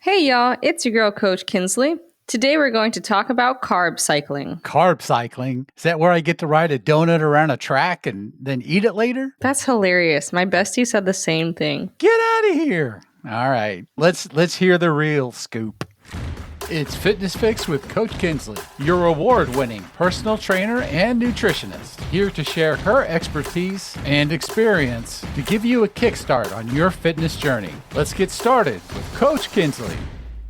Hey y'all, it's your girl Coach Kinsley. Today we're going to talk about carb cycling. Carb cycling? Is that where I get to ride a donut around a track and then eat it later? That's hilarious. My bestie said the same thing. Get out of here. All right. Let's hear the real scoop. It's Fitness Fix with Coach Kinsley, your award-winning personal trainer and nutritionist, here to share her expertise and experience to give you a kickstart on your fitness journey. Let's get started with Coach Kinsley.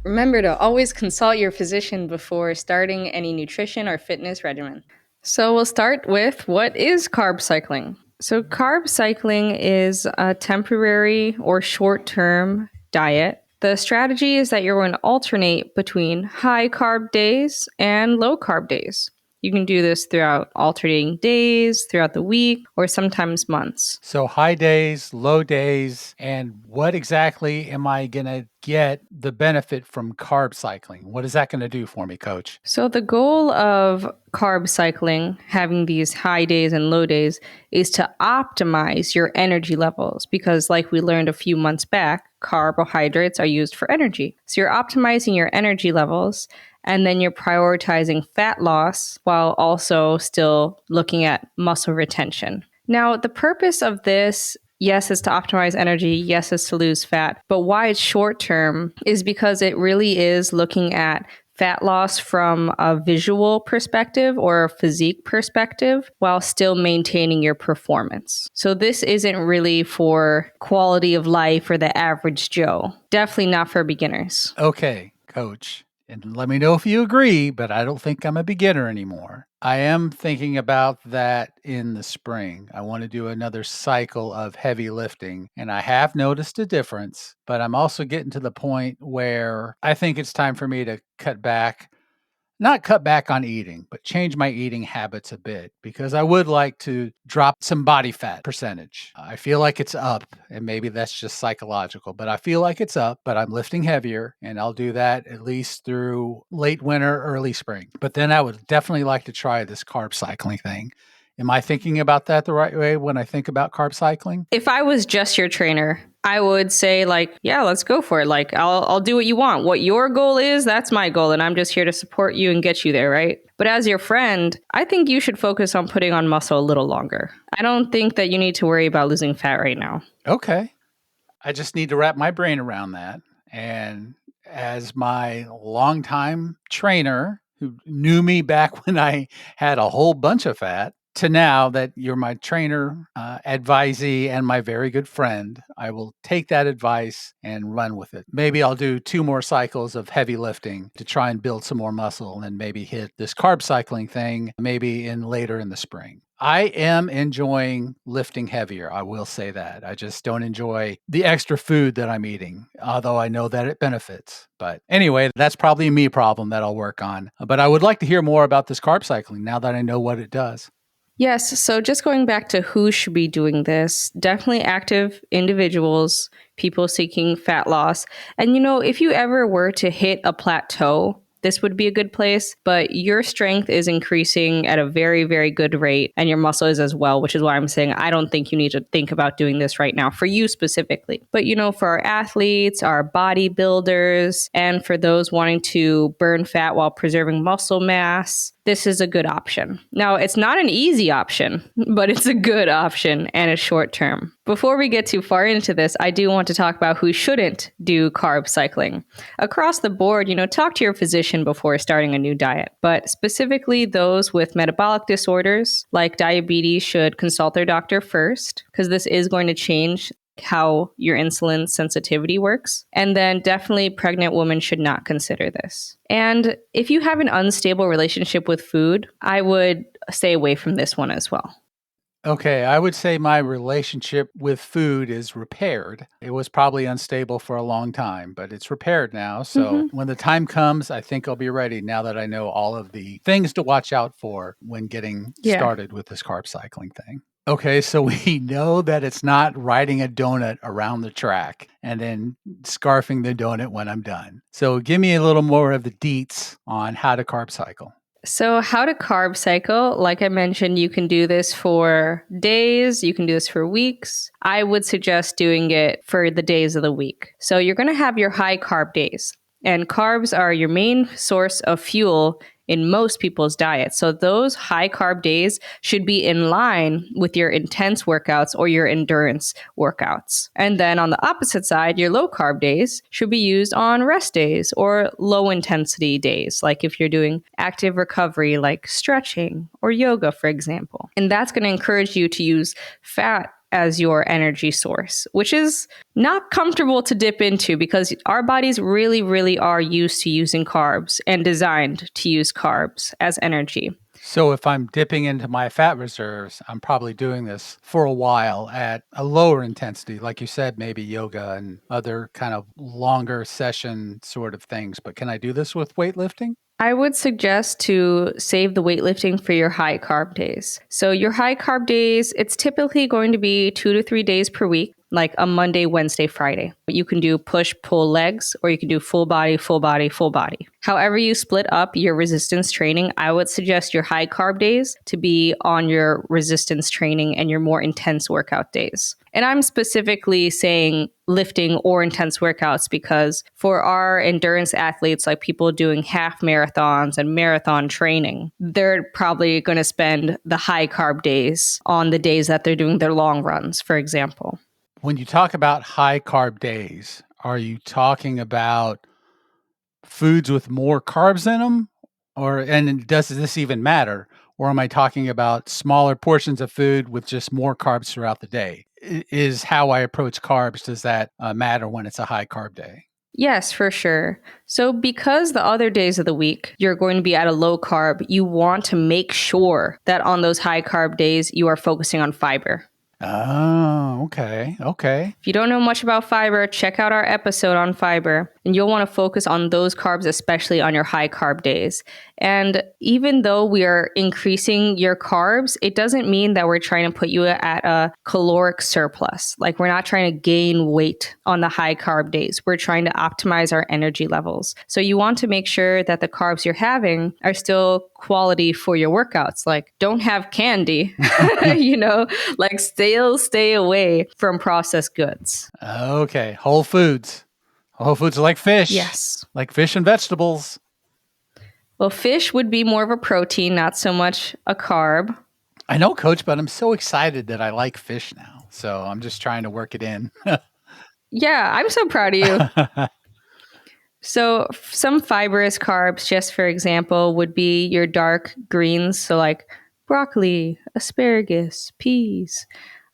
Remember to always consult your physician before starting any nutrition or fitness regimen. So we'll start with what is carb cycling? So carb cycling is a temporary or short-term diet. The strategy is that you're going to alternate between high carb days and low carb days. You can do this throughout alternating days, throughout the week, or sometimes months. So high days, low days, and what exactly am I going to get the benefit from carb cycling? What is that going to do for me, Coach? So the goal of carb cycling, having these high days and low days, is to optimize your energy levels because like we learned a few months back, carbohydrates are used for energy. So you're optimizing your energy levels and then you're prioritizing fat loss while also still looking at muscle retention. Now, the purpose of this, yes, is to optimize energy. Yes, is to lose fat. But why it's short term is because it really is looking at fat loss from a visual perspective or a physique perspective while still maintaining your performance. So this isn't really for quality of life or the average Joe. Definitely not for beginners. Okay, Coach. And let me know if you agree, but I don't think I'm a beginner anymore. I am thinking about that in the spring. I want to do another cycle of heavy lifting, and I have noticed a difference, but I'm also getting to the point where I think it's time for me to not cut back on eating, but change my eating habits a bit because I would like to drop some body fat percentage. I feel like it's up, and maybe that's just psychological, but I feel like it's up, but I'm lifting heavier, and I'll do that at least through late winter, early spring. But then I would definitely like to try this carb cycling thing. Am I thinking about that the right way when I think about carb cycling? If I was just your trainer, I would say yeah, let's go for it. I'll do what you want. What your goal is, that's my goal. And I'm just here to support you and get you there, right? But as your friend, I think you should focus on putting on muscle a little longer. I don't think that you need to worry about losing fat right now. Okay. I just need to wrap my brain around that. And as my longtime trainer who knew me back when I had a whole bunch of fat, to now that you're my trainer, advisee, and my very good friend, I will take that advice and run with it. Maybe I'll do 2 more cycles of heavy lifting to try and build some more muscle and maybe hit this carb cycling thing maybe in later in the spring. I am enjoying lifting heavier. I will say that. I just don't enjoy the extra food that I'm eating, although I know that it benefits. But anyway, that's probably a me problem that I'll work on. But I would like to hear more about this carb cycling now that I know what it does. Yes, so just going back to who should be doing this, definitely active individuals, people seeking fat loss. And if you ever were to hit a plateau, this would be a good place, but your strength is increasing at a very, very good rate, and your muscle is as well, which is why I'm saying I don't think you need to think about doing this right now for you specifically. But, for our athletes, our bodybuilders, and for those wanting to burn fat while preserving muscle mass, this is a good option. Now, it's not an easy option, but it's a good option and it's short term. Before we get too far into this, I do want to talk about who shouldn't do carb cycling. Across the board, talk to your physician before starting a new diet, but specifically those with metabolic disorders like diabetes should consult their doctor first because this is going to change how your insulin sensitivity works. And then definitely pregnant women should not consider this. And if you have an unstable relationship with food, I would stay away from this one as well. Okay, I would say my relationship with food is repaired. It was probably unstable for a long time, but it's repaired now. So when the time comes, I think I'll be ready now that I know all of the things to watch out for when getting started with this carb cycling thing. Okay, so we know that it's not riding a donut around the track and then scarfing the donut when I'm done. So give me a little more of the deets on how to carb cycle. So how to carb cycle, like I mentioned, you can do this for days, you can do this for weeks. I would suggest doing it for the days of the week. So you're going to have your high carb days. And carbs are your main source of fuel in most people's diets. So those high carb days should be in line with your intense workouts or your endurance workouts. And then on the opposite side, your low carb days should be used on rest days or low intensity days, like if you're doing active recovery, like stretching or yoga, for example. And that's going to encourage you to use fat as your energy source, which is not comfortable to dip into because our bodies really, really are used to using carbs and designed to use carbs as energy. So if I'm dipping into my fat reserves, I'm probably doing this for a while at a lower intensity, like you said, maybe yoga and other kind of longer session sort of things. But can I do this with weightlifting? I would suggest to save the weightlifting for your high carb days. So, your high carb days, it's typically going to be 2 to 3 days per week, like a Monday, Wednesday, Friday. You can do push, pull legs, or you can do full body, full body, full body. However, you split up your resistance training, I would suggest your high carb days to be on your resistance training and your more intense workout days. And I'm specifically saying lifting or intense workouts because for our endurance athletes, like people doing half marathons and marathon training, they're probably going to spend the high carb days on the days that they're doing their long runs, for example. When you talk about high carb days, are you talking about foods with more carbs in them? And does this even matter? Or am I talking about smaller portions of food with just more carbs throughout the day? Is how I approach carbs, does that matter when it's a high carb day? Yes, for sure. So, because the other days of the week you're going to be at a low carb, you want to make sure that on those high carb days you are focusing on fiber. Oh, okay. Okay. If you don't know much about fiber, check out our episode on fiber, and you'll want to focus on those carbs, especially on your high carb days. And even though we are increasing your carbs, it doesn't mean that we're trying to put you at a caloric surplus. Like, we're not trying to gain weight on the high carb days. We're trying to optimize our energy levels. So you want to make sure that the carbs you're having are still quality for your workouts. Like, don't have candy, like still stay away from processed goods. Okay. Whole foods. Whole foods are like fish, Yes. like fish and vegetables. Well, fish would be more of a protein, not so much a carb. I know, Coach, but I'm so excited that I like fish now. So I'm just trying to work it in. Yeah, I'm so proud of you. So, some fibrous carbs, just for example, would be your dark greens. So, like broccoli, asparagus, peas.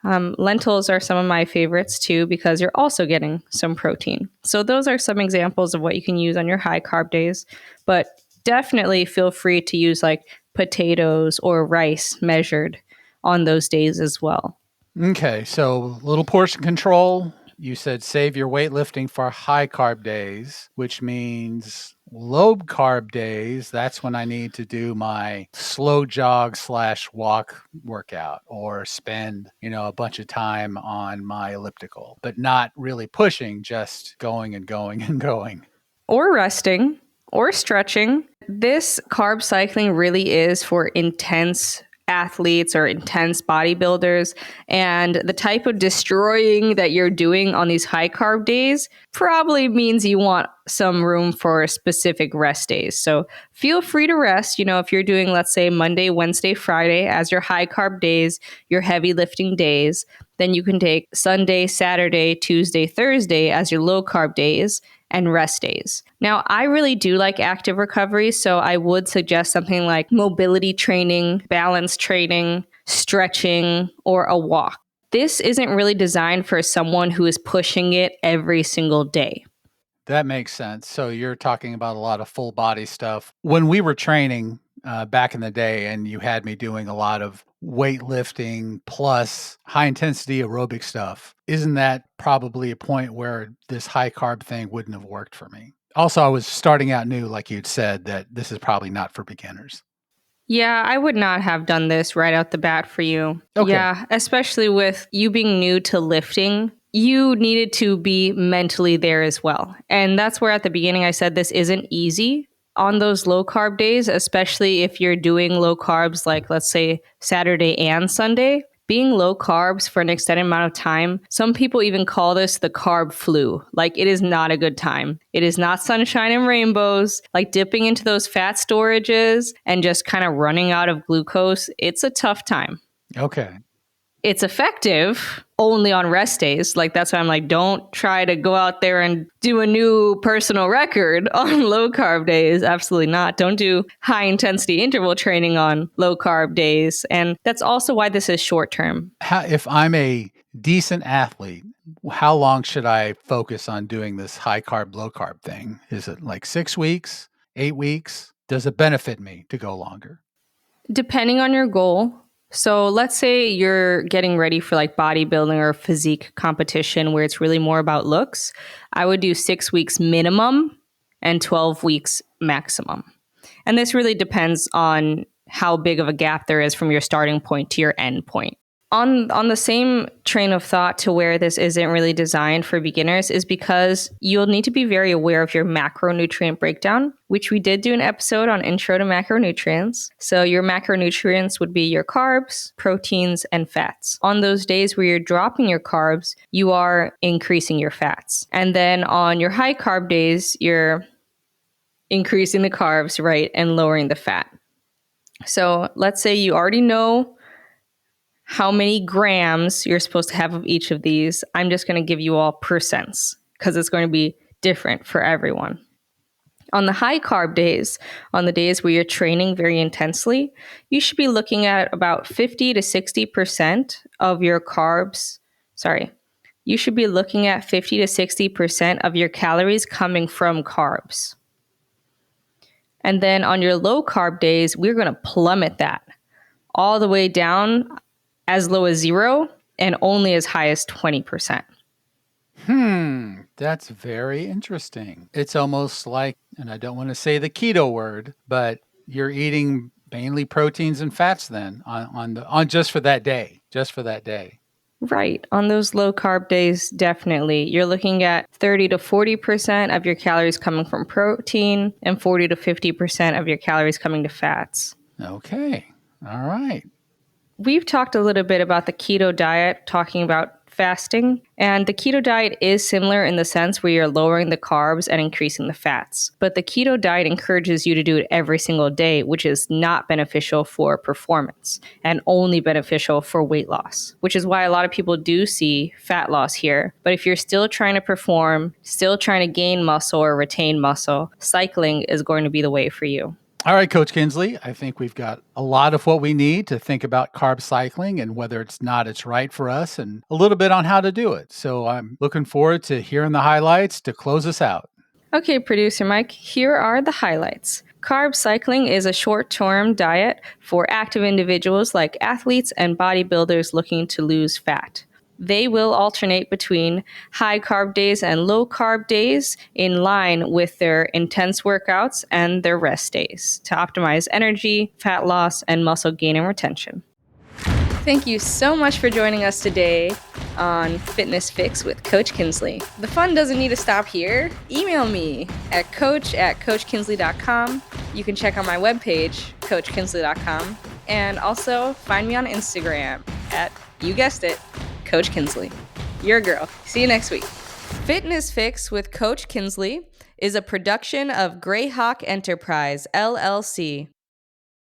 Lentils are some of my favorites too because you're also getting some protein. So, those are some examples of what you can use on your high carb days. But definitely feel free to use like potatoes or rice measured on those days as well. Okay. So little portion control. You said save your weightlifting for high carb days, which means low carb days. That's when I need to do my slow jog / walk workout or spend, a bunch of time on my elliptical, but not really pushing, just going and going and going. Or resting or stretching. This carb cycling really is for intense athletes or intense bodybuilders. And the type of destroying that you're doing on these high carb days probably means you want some room for specific rest days. So feel free to rest. If you're doing, let's say, Monday, Wednesday, Friday as your high carb days, your heavy lifting days, then you can take Sunday, Saturday, Tuesday, Thursday as your low carb days and rest days. Now, I really do like active recovery, so I would suggest something like mobility training, balance training, stretching, or a walk. This isn't really designed for someone who is pushing it every single day. That makes sense. So you're talking about a lot of full body stuff. When we were training back in the day, and you had me doing a lot of weightlifting plus high intensity aerobic stuff, isn't that probably a point where this high carb thing wouldn't have worked for me? Also, I was starting out new, like you'd said, that this is probably not for beginners. Yeah, I would not have done this right out the bat for you. Okay. Yeah, especially with you being new to lifting. You needed to be mentally there as well. And that's where at the beginning I said this isn't easy on those low carb days, especially if you're doing low carbs like, let's say, Saturday and Sunday. Being low carbs for an extended amount of time, some people even call this the carb flu. Like, it is not a good time. It is not sunshine and rainbows. Like dipping into those fat storages and just kind of running out of glucose, it's a tough time. Okay. It's effective only on rest days. Like, that's why I'm like, don't try to go out there and do a new personal record on low carb days. Absolutely not. Don't do high intensity interval training on low carb days. And that's also why this is short term. If I'm a decent athlete, how long should I focus on doing this high carb, low carb thing? Is it like 6 weeks, 8 weeks? Does it benefit me to go longer? Depending on your goal. So let's say you're getting ready for like bodybuilding or physique competition where it's really more about looks. I would do 6 weeks minimum and 12 weeks maximum. And this really depends on how big of a gap there is from your starting point to your end point. On the same train of thought to where this isn't really designed for beginners is because you'll need to be very aware of your macronutrient breakdown, which we did do an episode on intro to macronutrients. So your macronutrients would be your carbs, proteins, and fats. On those days where you're dropping your carbs, you are increasing your fats. And then on your high carb days, you're increasing the carbs, right, and lowering the fat. So let's say you already know how many grams you're supposed to have of each of these. I'm just going to give you all percents because it's going to be different for everyone. On the high carb days, on the days where you're training very intensely, you should be looking at about 50 to 60% of your carbs. You should be looking at 50 to 60% of your calories coming from carbs. And then on your low carb days, we're going to plummet that all the way down as low as 0 and only as high as 20%. That's very interesting. It's almost like, and I don't want to say the keto word, but you're eating mainly proteins and fats then on just for that day, Right. On those low carb days, definitely. You're looking at 30 to 40% of your calories coming from protein and 40 to 50% of your calories coming to fats. Okay. All right. We've talked a little bit about the keto diet, talking about fasting, and the keto diet is similar in the sense where you're lowering the carbs and increasing the fats. But the keto diet encourages you to do it every single day, which is not beneficial for performance and only beneficial for weight loss, which is why a lot of people do see fat loss here. But if you're still trying to perform, still trying to gain muscle or retain muscle, cycling is going to be the way for you. All right, Coach Kinsley, I think we've got a lot of what we need to think about carb cycling and whether it's right for us and a little bit on how to do it. So I'm looking forward to hearing the highlights to close us out. Okay, producer Mike, here are the highlights. Carb cycling is a short-term diet for active individuals like athletes and bodybuilders looking to lose fat. They will alternate between high carb days and low carb days in line with their intense workouts and their rest days to optimize energy, fat loss, and muscle gain and retention. Thank you so much for joining us today on Fitness Fix with Coach Kinsley. The fun doesn't need to stop here. Email me at coach@coachkinsley.com. You can check out my webpage, coachkinsley.com, and also find me on Instagram at, you guessed it, Coach Kinsley. Your girl. See you next week. Fitness Fix with Coach Kinsley is a production of Greyhawk Enterprise, LLC.